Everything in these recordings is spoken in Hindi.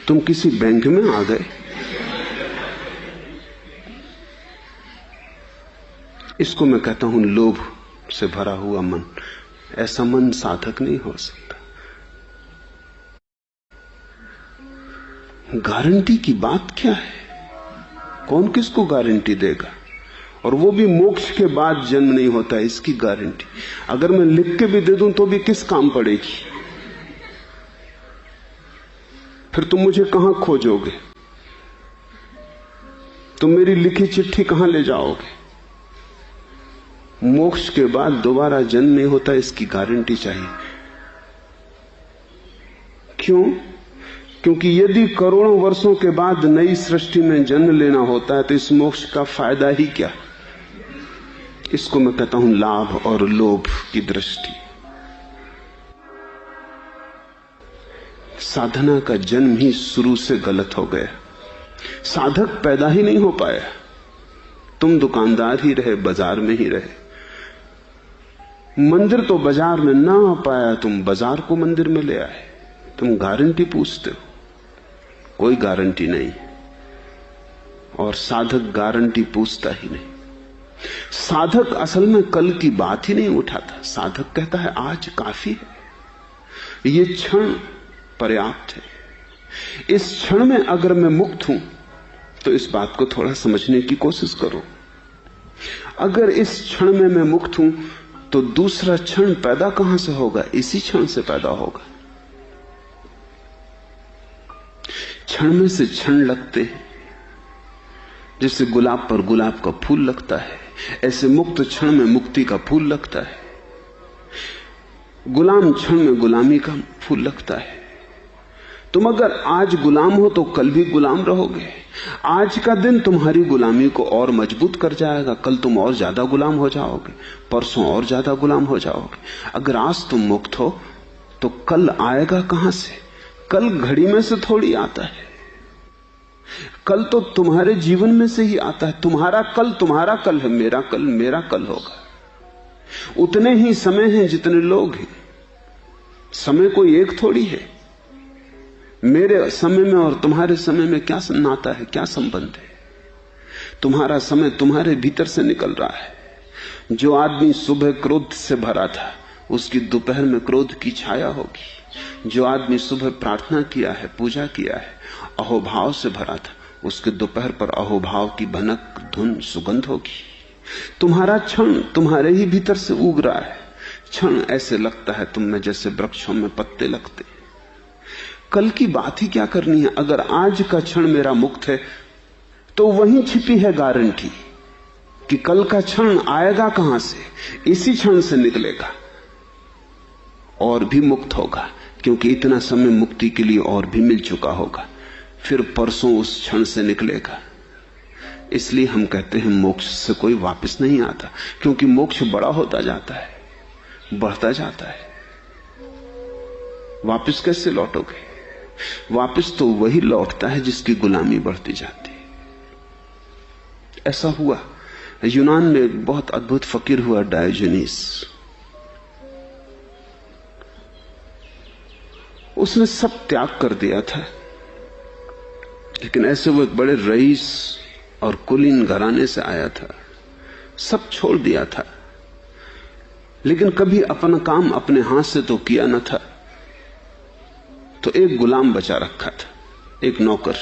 तुम किसी बैंक में आ गए। इसको मैं कहता हूं लोभ से भरा हुआ मन। ऐसा मन साधक नहीं हो सकता। गारंटी की बात क्या है? कौन किसको गारंटी देगा? और वो भी मोक्ष के बाद जन्म नहीं होता, इसकी गारंटी अगर मैं लिख के भी दे दूं तो भी किस काम पड़ेगी? फिर तुम मुझे कहां खोजोगे? तुम मेरी लिखी चिट्ठी कहां ले जाओगे? मोक्ष के बाद दोबारा जन्म नहीं होता, इसकी गारंटी चाहिए। क्यों? क्योंकि यदि करोड़ों वर्षों के बाद नई सृष्टि में जन्म लेना होता है तो इस मोक्ष का फायदा ही क्या? इसको मैं कहता हूं लाभ और लोभ की दृष्टि। साधना का जन्म ही शुरू से गलत हो गया। साधक पैदा ही नहीं हो पाया। तुम दुकानदार ही रहे, बाजार में ही रहे। मंदिर तो बाजार में ना आ पाया, तुम बाजार को मंदिर में ले आए। तुम गारंटी पूछते हो, कोई गारंटी नहीं। और साधक गारंटी पूछता ही नहीं। साधक असल में कल की बात ही नहीं उठाता। साधक कहता है आज काफी है, ये क्षण पर्याप्त है। इस क्षण में अगर मैं मुक्त हूं तो इस बात को थोड़ा समझने की कोशिश करो। अगर इस क्षण में मैं मुक्त हूं तो दूसरा क्षण पैदा कहां से होगा? इसी क्षण से पैदा होगा। क्षण में से क्षण लगते हैं। जैसे गुलाब पर गुलाब का फूल लगता है, ऐसे मुक्त क्षण में मुक्ति का फूल लगता है। गुलाम क्षण में गुलामी का फूल लगता है। तुम अगर आज गुलाम हो तो कल भी गुलाम रहोगे। आज का दिन तुम्हारी गुलामी को और मजबूत कर जाएगा। कल तुम और ज्यादा गुलाम हो जाओगे, परसों और ज्यादा गुलाम हो जाओगे। अगर आज तुम मुक्त हो तो कल आएगा कहां से? कल घड़ी में से थोड़ी आता है। कल तो तुम्हारे जीवन में से ही आता है। तुम्हारा कल है, मेरा कल मेरा कल होगा। उतने ही समय हैं जितने लोग हैं। समय कोई एक थोड़ी है। मेरे समय में और तुम्हारे समय में क्या नाता है, क्या संबंध है? तुम्हारा समय तुम्हारे भीतर से निकल रहा है। जो आदमी सुबह क्रोध से भरा था उसकी दोपहर में क्रोध की छाया होगी। जो आदमी सुबह प्रार्थना किया है, पूजा किया है, अहोभाव से भरा था, उसके दोपहर पर अहोभाव की भनक धुन सुगंध होगी। तुम्हारा क्षण तुम्हारे ही भीतर से उग रहा है। क्षण ऐसे लगता है तुम में जैसे वृक्षों में पत्ते लगते। कल की बात ही क्या करनी है? अगर आज का क्षण मेरा मुक्त है तो वहीं छिपी है गारंटी कि कल का क्षण आएगा कहां से? इसी क्षण से निकलेगा और भी मुक्त होगा, क्योंकि इतना समय मुक्ति के लिए और भी मिल चुका होगा। फिर परसों उस क्षण से निकलेगा। इसलिए हम कहते हैं मोक्ष से कोई वापस नहीं आता, क्योंकि मोक्ष बड़ा होता जाता है, बढ़ता जाता है। वापस कैसे लौटोगे? वापस तो वही लौटता है जिसकी गुलामी बढ़ती जाती है। ऐसा हुआ यूनान में एक बहुत अद्भुत फकीर हुआ, डायोजनीस। उसने सब त्याग कर दिया था, लेकिन ऐसे वो एक बड़े रईस और कुलीन घराने से आया था। सब छोड़ दिया था, लेकिन कभी अपना काम अपने हाथ से तो किया न था। तो एक गुलाम बचा रखा था, एक नौकर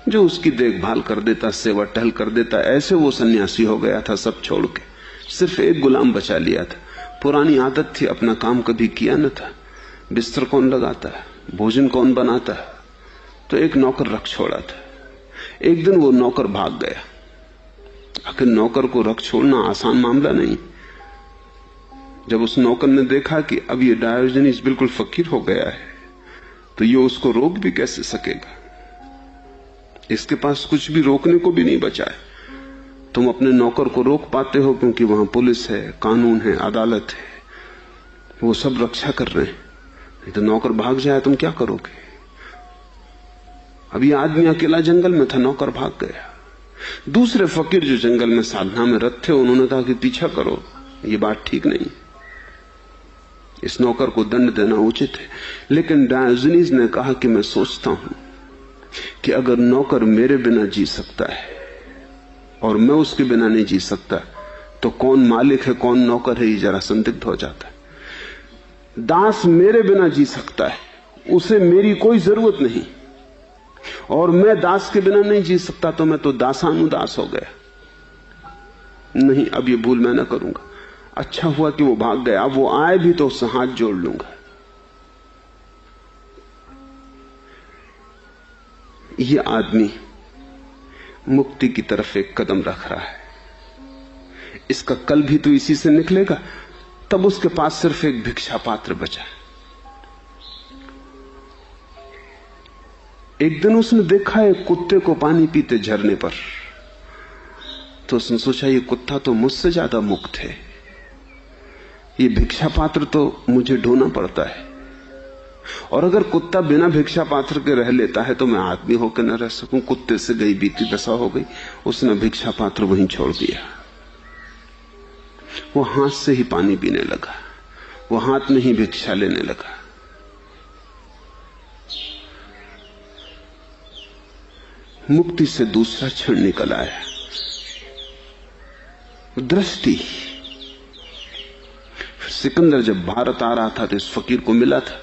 जो उसकी देखभाल कर देता, सेवा टहल कर देता। ऐसे वो सन्यासी हो गया था सब छोड़ के। सिर्फ एक गुलाम बचा लिया था। पुरानी आदत थी, अपना काम कभी किया न था। बिस्तर कौन लगाता है, भोजन कौन बनाता है? तो एक नौकर रख छोड़ा था। एक दिन वो नौकर भाग गया। आखिर नौकर को रख छोड़ना आसान मामला नहीं। जब उस नौकर ने देखा कि अब ये डायोजनीस बिल्कुल फकीर हो गया है, तो ये उसको रोक भी कैसे सकेगा? इसके पास कुछ भी रोकने को भी नहीं बचा है। तुम अपने नौकर को रोक पाते हो क्योंकि वहां पुलिस है, कानून है, अदालत है, वो सब रक्षा कर रहे हैं। नहीं तो नौकर भाग जाए तुम क्या करोगे? अभी आदमी अकेला जंगल में था, नौकर भाग गया। दूसरे फकीर जो जंगल में साधना में रत थे, उन्होंने कहा कि पीछा करो, ये बात ठीक नहीं, इस नौकर को दंड देना उचित है। लेकिन डायोजनीस ने कहा कि मैं सोचता हूं कि अगर नौकर मेरे बिना जी सकता है और मैं उसके बिना नहीं जी सकता, तो कौन मालिक है कौन नौकर है, ये जरा संदिग्ध हो जाता है। दास मेरे बिना जी सकता है, उसे मेरी कोई जरूरत नहीं, और मैं दास के बिना नहीं जी सकता, तो मैं तो दासानुदास हो गया। नहीं, अब ये भूल मैं ना करूंगा। अच्छा हुआ कि वो भाग गया, अब वो आए भी तो उससे हाथ जोड़ लूंगा। ये आदमी मुक्ति की तरफ एक कदम रख रहा है, इसका कल भी तो इसी से निकलेगा। तब उसके पास सिर्फ एक भिक्षा पात्र बचा। एक दिन उसने देखा एक कुत्ते को पानी पीते झरने पर, तो उसने सोचा ये कुत्ता तो मुझसे ज्यादा मुक्त है, ये भिक्षा पात्र तो मुझे ढोना पड़ता है, और अगर कुत्ता बिना भिक्षा पात्र के रह लेता है तो मैं आदमी होकर न रह सकूं। कुत्ते से गई बीती दशा हो गई। उसने भिक्षा पात्र वहीं छोड़ दिया। वो हाथ से ही पानी पीने लगा, वो हाथ में ही भिक्षा लेने लगा। मुक्ति से दूसरा क्षण निकल आया, दृष्टि। सिकंदर जब भारत आ रहा था तो इस फकीर को मिला था,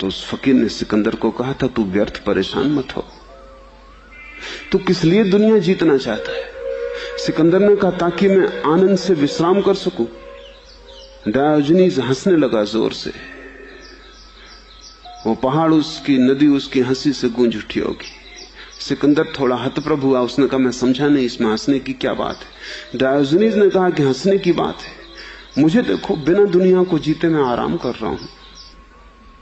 तो उस फकीर ने सिकंदर को कहा था, तू व्यर्थ परेशान मत हो, तू किस लिए दुनिया जीतना चाहता है? सिकंदर ने कहा, ताकि मैं आनंद से विश्राम कर सकूं। डायोजनीज हंसने लगा जोर से। वो पहाड़, उसकी नदी उसकी हंसी से गूंज उठी होगी। सिकंदर थोड़ा हतप्रभ हुआ। उसने कहा, मैं समझा नहीं, इसमें हंसने की क्या बात है? डायोजनीज ने कहा कि हंसने की बात है, मुझे देखो, बिना दुनिया को जीते मैं आराम कर रहा हूं,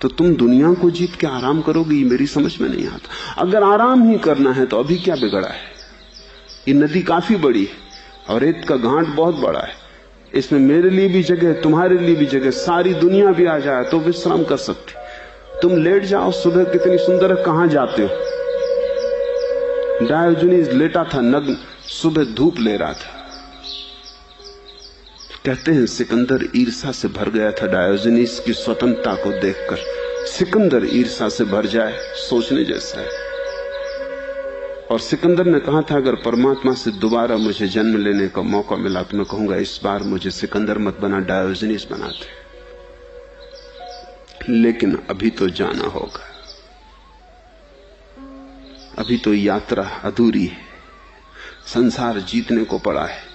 तो तुम दुनिया को जीत के आराम करोगी, मेरी समझ में नहीं आता। अगर आराम ही करना है तो अभी क्या बिगड़ा है? ये नदी काफी बड़ी है और रेत का घाट बहुत बड़ा है, इसमें मेरे लिए भी जगह, तुम्हारे लिए भी जगह, सारी दुनिया भी आ जाए तो विश्राम कर सकती। तुम लेट जाओ, सुबह कितनी सुंदर है, कहां जाते हो? डायोजनीज लेटा था नग्न, सुबह धूप ले रहा था। कहते हैं सिकंदर ईर्ष्या से भर गया था डायोजनीज की स्वतंत्रता को देखकर। सिकंदर ईर्ष्या से भर जाए, सोचने जैसा है। और सिकंदर ने कहा था, अगर परमात्मा से दोबारा मुझे जन्म लेने का मौका मिला तो मैं कहूंगा, इस बार मुझे सिकंदर मत बना, डायोजनीज बनाते। लेकिन अभी तो जाना होगा, अभी तो यात्रा अधूरी है, संसार जीतने को पड़ा है।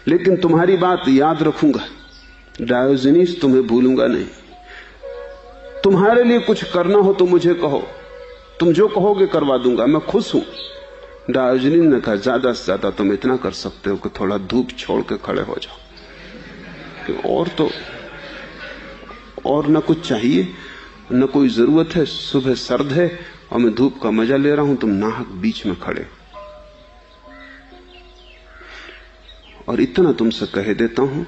लेकिन तुम्हारी बात याद रखूंगा डायोजनीज, तुम्हें भूलूंगा नहीं। तुम्हारे लिए कुछ करना हो तो मुझे कहो, तुम जो कहोगे करवा दूंगा, मैं खुश हूं। डायोजनीज ने कहा, ज्यादा से ज्यादा तुम इतना कर सकते हो कि थोड़ा धूप छोड़ के खड़े हो जाओ, और तो और न कुछ चाहिए, न कोई जरूरत है। सुबह सर्द है और मैं धूप का मजा ले रहा हूं, तुम नाहक बीच में खड़े। और इतना तुमसे कह देता हूं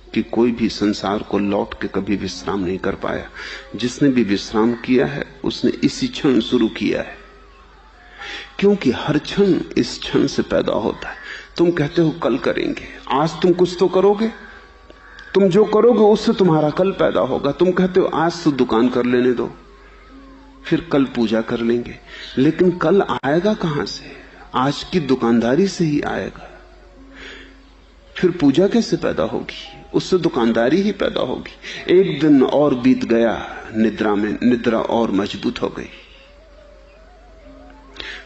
कि कोई भी संसार को लौट के कभी विश्राम नहीं कर पाया। जिसने भी विश्राम किया है उसने इसी क्षण शुरू किया है, क्योंकि हर क्षण इस क्षण से पैदा होता है। तुम कहते हो कल करेंगे, आज तुम कुछ तो करोगे, तुम जो करोगे उससे तुम्हारा कल पैदा होगा। तुम कहते हो आज तो दुकान कर लेने दो, फिर कल पूजा कर लेंगे, लेकिन कल आएगा कहां से? आज की दुकानदारी से ही आएगा। फिर पूजा कैसे पैदा होगी? उससे दुकानदारी ही पैदा होगी। एक दिन और बीत गया निद्रा में, निद्रा और मजबूत हो गई।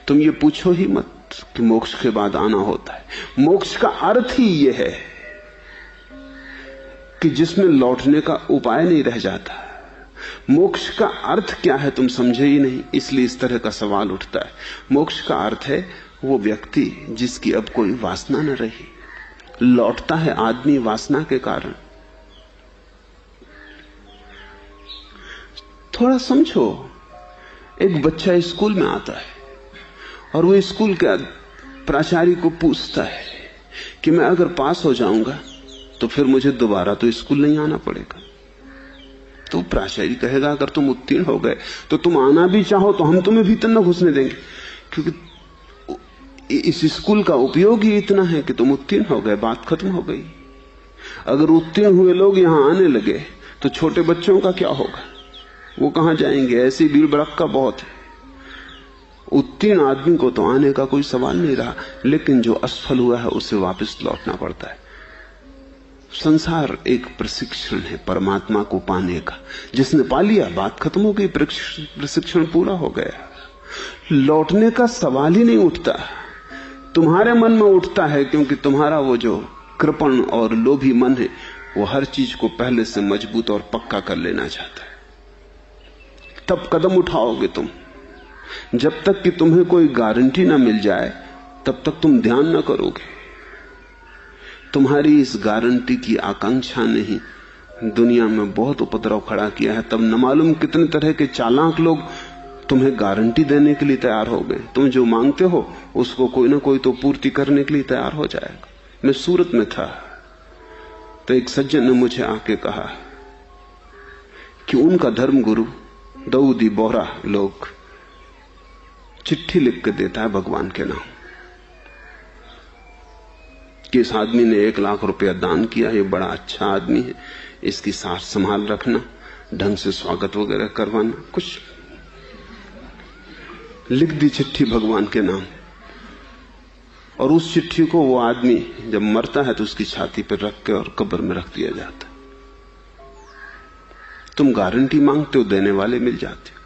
तुम ये पूछो ही मत कि मोक्ष के बाद आना होता है। मोक्ष का अर्थ ही यह है कि जिसमें लौटने का उपाय नहीं रह जाता। मोक्ष का अर्थ क्या है तुम समझे ही नहीं, इसलिए इस तरह का सवाल उठता है। मोक्ष का अर्थ है वो व्यक्ति जिसकी अब कोई वासना न रही। लौटता है आदमी वासना के कारण। थोड़ा समझो, एक बच्चा स्कूल में आता है और वो स्कूल के प्राचार्य को पूछता है कि मैं अगर पास हो जाऊंगा तो फिर मुझे दोबारा तो स्कूल नहीं आना पड़ेगा। तो प्राचार्य कहेगा, अगर तुम उत्तीर्ण हो गए तो तुम आना भी चाहो तो हम तुम्हें भीतर न घुसने देंगे, क्योंकि इस स्कूल का उपयोग ही इतना है कि तुम उत्तीर्ण हो गए, बात खत्म हो गई। अगर उत्तीर्ण हुए लोग यहां आने लगे तो छोटे बच्चों का क्या होगा? वो कहां जाएंगे? ऐसी भीड़ भड़क्का बहुत है। उत्तीर्ण आदमी को तो आने का कोई सवाल नहीं रहा, लेकिन जो असफल हुआ है उसे वापस लौटना पड़ता है। संसार एक प्रशिक्षण है परमात्मा को पाने का। जिसने पा लिया बात खत्म हो गई, प्रशिक्षण पूरा हो गया। लौटने का सवाल ही नहीं उठता। तुम्हारे मन में उठता है, क्योंकि तुम्हारा वो जो कृपण और लोभी मन है वो हर चीज को पहले से मजबूत और पक्का कर लेना चाहता है। तब कदम उठाओगे तुम। जब तक कि तुम्हें कोई गारंटी ना मिल जाए तब तक तुम ध्यान ना करोगे। तुम्हारी इस गारंटी की आकांक्षा ने ही दुनिया में बहुत उपद्रव खड़ा किया है। तब न मालूम कितने तरह के चालाक लोग तुम्हें गारंटी देने के लिए तैयार हो गए। तुम जो मांगते हो उसको कोई ना कोई तो पूर्ति करने के लिए तैयार हो जाएगा। मैं सूरत में था तो एक सज्जन ने मुझे आके कहा कि उनका धर्म गुरु दाऊदी बोहरा लोग चिट्ठी लिख के देता है भगवान के नाम कि इस आदमी ने 1 लाख रुपया दान किया, ये बड़ा अच्छा आदमी है, इसकी सार संभाल रखना, ढंग से स्वागत वगैरह करवाना। कुछ लिख दी चिट्ठी भगवान के नाम। और उस चिट्ठी को वो आदमी जब मरता है तो उसकी छाती पर रख के और कब्र में रख दिया जाता। तुम गारंटी मांगते हो, देने वाले मिल जाते हो।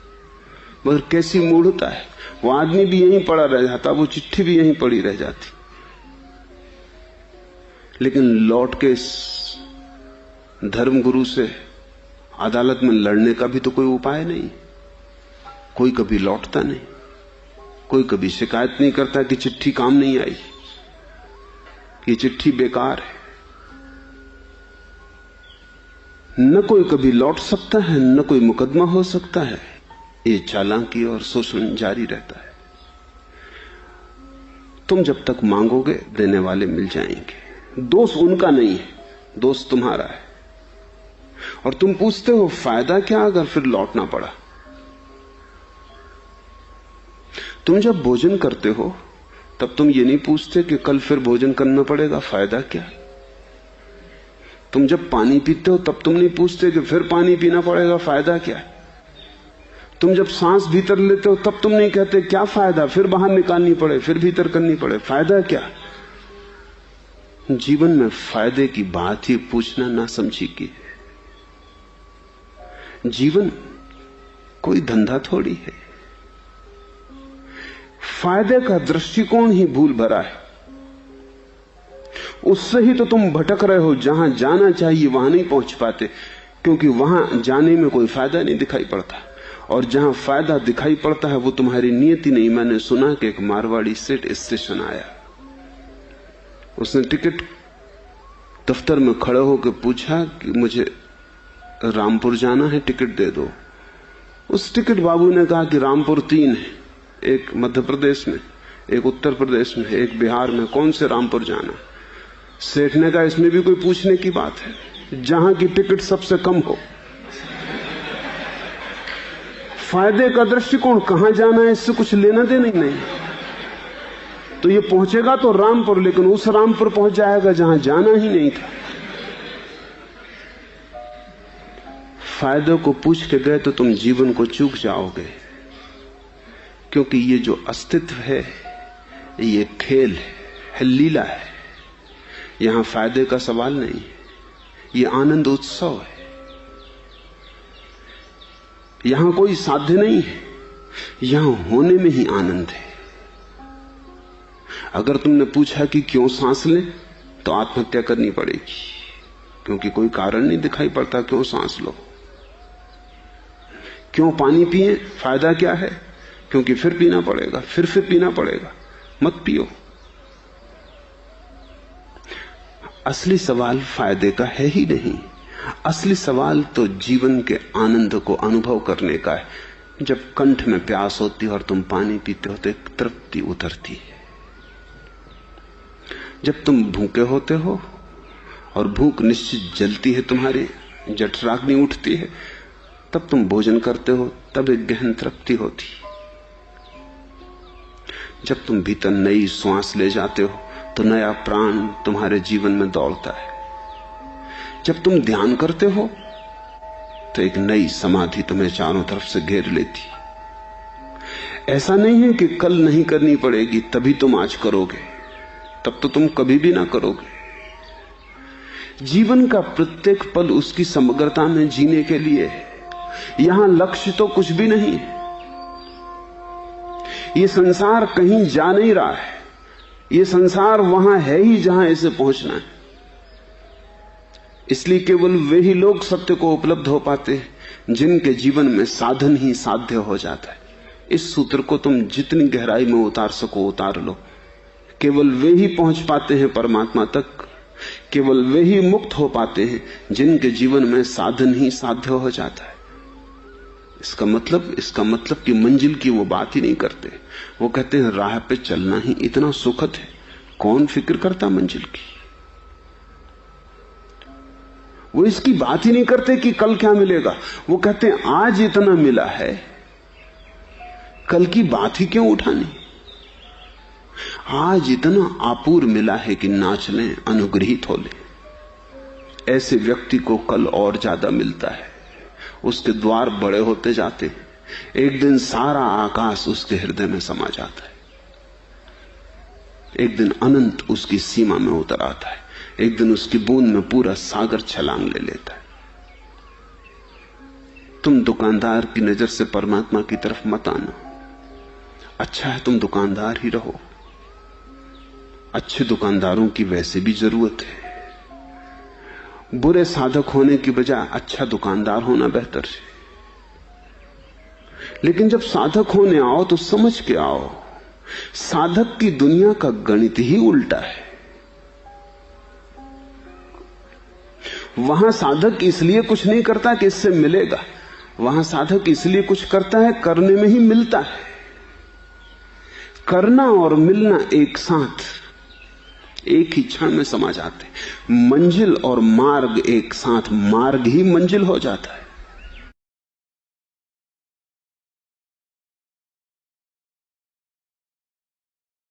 मगर कैसी मूढ़ता है, वो आदमी भी यहीं पड़ा रह जाता, वो चिट्ठी भी यहीं पड़ी रह जाती। लेकिन लौट के इस धर्मगुरु से अदालत में लड़ने का भी तो कोई उपाय नहीं। कोई कभी लौटता नहीं, कोई कभी शिकायत नहीं करता कि चिट्ठी काम नहीं आई, ये चिट्ठी बेकार है। न कोई कभी लौट सकता है, न कोई मुकदमा हो सकता है। ये चालाकी और शोषण जारी रहता है। तुम जब तक मांगोगे देने वाले मिल जाएंगे। दोष उनका नहीं है, दोष तुम्हारा है। और तुम पूछते हो फायदा क्या अगर फिर लौटना पड़ा। तुम जब भोजन करते हो तब तुम ये नहीं पूछते कि कल फिर भोजन करना पड़ेगा, फायदा क्या। तुम जब पानी पीते हो तब तुम नहीं पूछते कि फिर पानी पीना पड़ेगा, फायदा क्या। तुम जब सांस भीतर लेते हो तब तुम नहीं कहते क्या फायदा, फिर बाहर निकालनी पड़े, फिर भीतर करनी पड़े, फायदा क्या। जीवन में फायदे की बात ही पूछना ना समझी की। जीवन कोई धंधा थोड़ी है। फायदे का दृष्टिकोण ही भूल भरा है। उससे ही तो तुम भटक रहे हो। जहां जाना चाहिए वहां नहीं पहुंच पाते, क्योंकि वहां जाने में कोई फायदा नहीं दिखाई पड़ता। और जहां फायदा दिखाई पड़ता है वो तुम्हारी नियति नहीं। मैंने सुना कि एक मारवाड़ी सेठ स्टेशन आया, उसने टिकट दफ्तर में खड़े होकर पूछा कि मुझे रामपुर जाना है, टिकट दे दो। उस टिकट बाबू ने कहा कि रामपुर 3 है, एक मध्य प्रदेश में, एक उत्तर प्रदेश में, एक बिहार में, कौन से रामपुर जाना। सेठ ने कहा इसमें भी कोई पूछने की बात है, जहां की टिकट सबसे कम हो। फायदे का दृष्टिकोण कहां जाना है इससे कुछ लेना देना ही नहीं। तो ये पहुंचेगा तो रामपुर, लेकिन उस रामपुर पहुंच जाएगा जहां जाना ही नहीं था। फायदों को पूछ के गए तो तुम जीवन को चूक जाओगे, क्योंकि ये जो अस्तित्व है ये खेल है, लीला है। यहां फायदे का सवाल नहीं, ये आनंद उत्सव है। यहां कोई साध्य नहीं है, यहां होने में ही आनंद है। अगर तुमने पूछा कि क्यों सांस लें, तो आत्महत्या करनी पड़ेगी, क्योंकि कोई कारण नहीं दिखाई पड़ता क्यों सांस लो। क्यों पानी पिए, फायदा क्या है, क्योंकि फिर पीना पड़ेगा, फिर पीना पड़ेगा। मत पियो। असली सवाल फायदे का है ही नहीं। असली सवाल तो जीवन के आनंद को अनुभव करने का है। जब कंठ में प्यास होती है और तुम पानी पीते हो तो एक तृप्ति उतरती है। जब तुम भूखे होते हो और भूख निश्चित जलती है, तुम्हारी जठराग्नि उठती है, तब तुम भोजन करते हो, तब एक गहन तृप्ति होती। जब तुम भीतर नई श्वास ले जाते हो तो नया प्राण तुम्हारे जीवन में दौड़ता है। जब तुम ध्यान करते हो तो एक नई समाधि तुम्हें चारों तरफ से घेर लेती। ऐसा नहीं है कि कल नहीं करनी पड़ेगी तभी तुम आज करोगे, तब तो तुम कभी भी ना करोगे। जीवन का प्रत्येक पल उसकी समग्रता में जीने के लिए है। यहां लक्ष्य तो कुछ भी नहीं है। यह संसार कहीं जा नहीं रहा है, यह संसार वहां है ही जहां इसे पहुंचना है। इसलिए केवल वे ही लोग सत्य को उपलब्ध हो पाते हैं जिनके जीवन में साधन ही साध्य हो जाता है। इस सूत्र को तुम जितनी गहराई में उतार सको उतार लो। केवल वे ही पहुंच पाते हैं परमात्मा तक, केवल वे ही मुक्त हो पाते हैं जिनके जीवन में साधन ही साध्य हो जाता है। इसका मतलब कि मंजिल की वो बात ही नहीं करते। वो कहते हैं राह पे चलना ही इतना सुखद है, कौन फिक्र करता मंजिल की। वो इसकी बात ही नहीं करते कि कल क्या मिलेगा। वो कहते हैं आज इतना मिला है, कल की बात ही क्यों उठानी। आज इतना आपूर मिला है कि नाच लें, अनुग्रहित हो लें। ऐसे व्यक्ति को कल और ज्यादा मिलता है, उसके द्वार बड़े होते जाते हैं। एक दिन सारा आकाश उसके हृदय में समा जाता है, एक दिन अनंत उसकी सीमा में उतर आता है, एक दिन उसकी बूंद में पूरा सागर छलांग ले लेता है। तुम दुकानदार की नजर से परमात्मा की तरफ मत आना। अच्छा है तुम दुकानदार ही रहो, अच्छे दुकानदारों की वैसे भी जरूरत है। बुरे साधक होने की बजाय अच्छा दुकानदार होना बेहतर है। लेकिन जब साधक होने आओ तो समझ के आओ, साधक की दुनिया का गणित ही उल्टा है। वहां साधक इसलिए कुछ नहीं करता कि इससे मिलेगा, वहां साधक इसलिए कुछ करता है करने में ही मिलता है। करना और मिलना एक साथ एक ही क्षण में समा जाते। मंजिल और मार्ग एक साथ, मार्ग ही मंजिल हो जाता है।